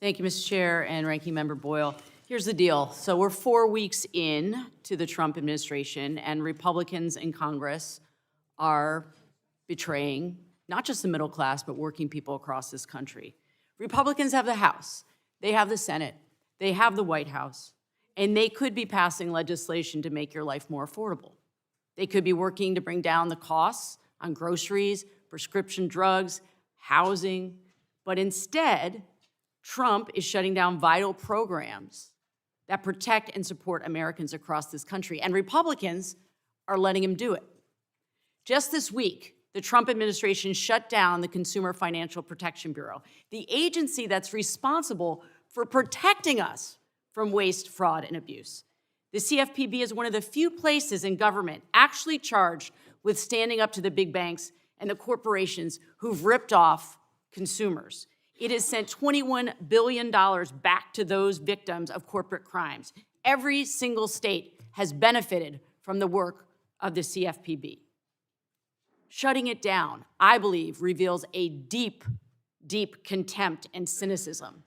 Thank you, Mr. Chair and Ranking Member Boyle. Here's the deal. So we're 4 weeks in to the Trump administration, and Republicans in Congress are betraying not just the middle class, but working people across this country. Republicans have the House, they have the Senate, they have the White House, and they could be passing legislation to make your life more affordable. They could be working to bring down the costs on groceries, prescription drugs, housing, but instead, Trump is shutting down vital programs that protect and support Americans across this country, and Republicans are letting him do it. Just this week, the Trump administration shut down the Consumer Financial Protection Bureau, the agency that's responsible for protecting us from waste, fraud, and abuse. The CFPB is one of the few places in government actually charged with standing up to the big banks and the corporations who've ripped off consumers. It has sent $21 billion back to those victims of corporate crimes. Every single state has benefited from the work of the CFPB. Shutting it down, I believe, reveals a deep, deep contempt and cynicism.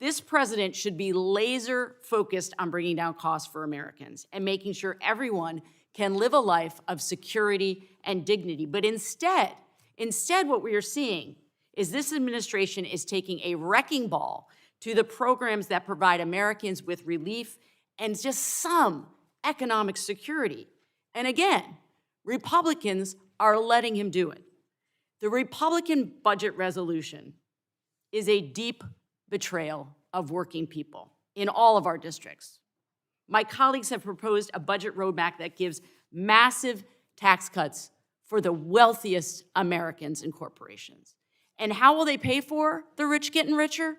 This president should be laser focused on bringing down costs for Americans and making sure everyone can live a life of security and dignity. But instead what we are seeing is this administration is taking a wrecking ball to the programs that provide Americans with relief and just some economic security. And again, Republicans are letting him do it. The Republican budget resolution is a deep betrayal of working people in all of our districts. My colleagues have proposed a budget roadmap that gives massive tax cuts for the wealthiest Americans and corporations. And how will they pay for the rich getting richer?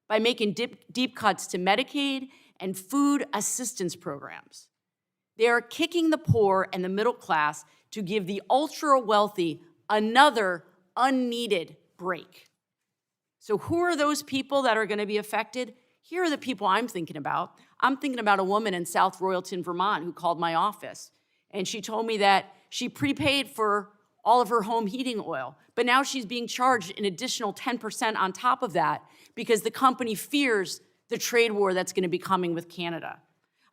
By making deep cuts to Medicaid and food assistance programs. They are kicking the poor and the middle class to give the ultra-wealthy another unneeded break. So who are those people that are going to be affected? Here are the people I'm thinking about. I'm thinking about a woman in South Royalton, Vermont, who called my office. And she told me that she prepaid for all of her home heating oil, but now she's being charged an additional 10% on top of that because the company fears the trade war that's going to be coming with Canada.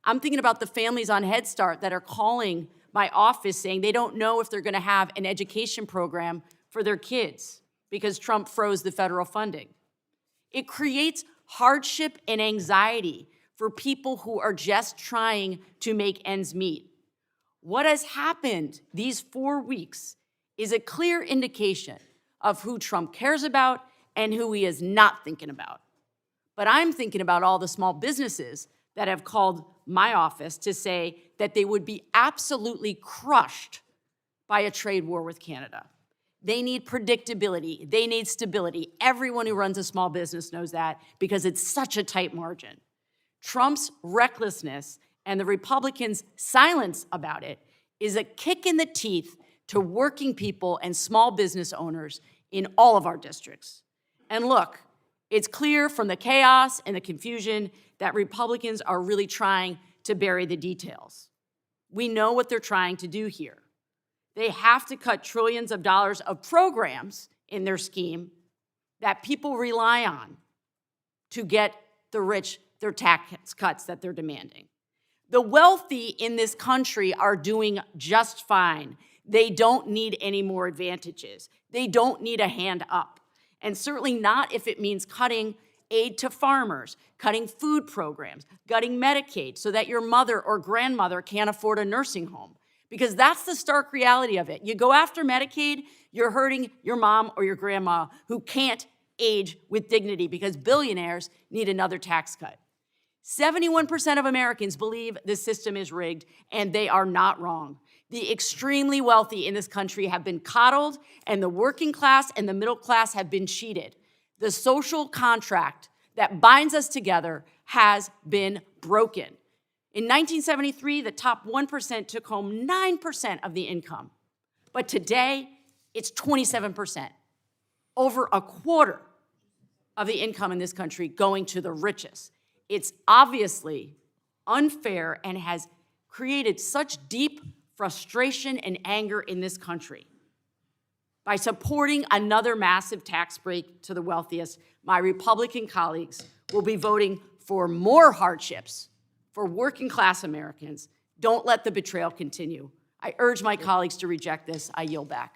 I'm thinking about the families on Head Start that are calling my office saying they don't know if they're going to have an education program for their kids because Trump froze the federal funding. It creates hardship and anxiety for people who are just trying to make ends meet. What has happened these 4 weeks is a clear indication of who Trump cares about and who he is not thinking about. But I'm thinking about all the small businesses that have called my office to say that they would be absolutely crushed by a trade war with Canada. They need predictability. They need stability. Everyone who runs a small business knows that because it's such a tight margin. Trump's recklessness and the Republicans' silence about it is a kick in the teeth to working people and small business owners in all of our districts. And look, it's clear from the chaos and the confusion that Republicans are really trying to bury the details. We know what they're trying to do here. They have to cut trillions of dollars of programs in their scheme that people rely on to get the rich their tax cuts that they're demanding. The wealthy in this country are doing just fine. They don't need any more advantages. They don't need a hand up. And certainly not if it means cutting aid to farmers, cutting food programs, cutting Medicaid so that your mother or grandmother can't afford a nursing home. Because that's the stark reality of it. You go after Medicaid, you're hurting your mom or your grandma who can't age with dignity because billionaires need another tax cut. 71% of Americans believe the system is rigged, and they are not wrong. The extremely wealthy in this country have been coddled, and the working class and the middle class have been cheated. The social contract that binds us together has been broken. In 1973, the top 1% took home 9% of the income. But today, it's 27%. Over a quarter of the income in this country going to the richest. It's obviously unfair and has created such deep frustration and anger in this country. By supporting another massive tax break to the wealthiest, my Republican colleagues will be voting for more hardships for working class Americans. Don't let the betrayal continue. I urge my colleagues to reject this. I yield back.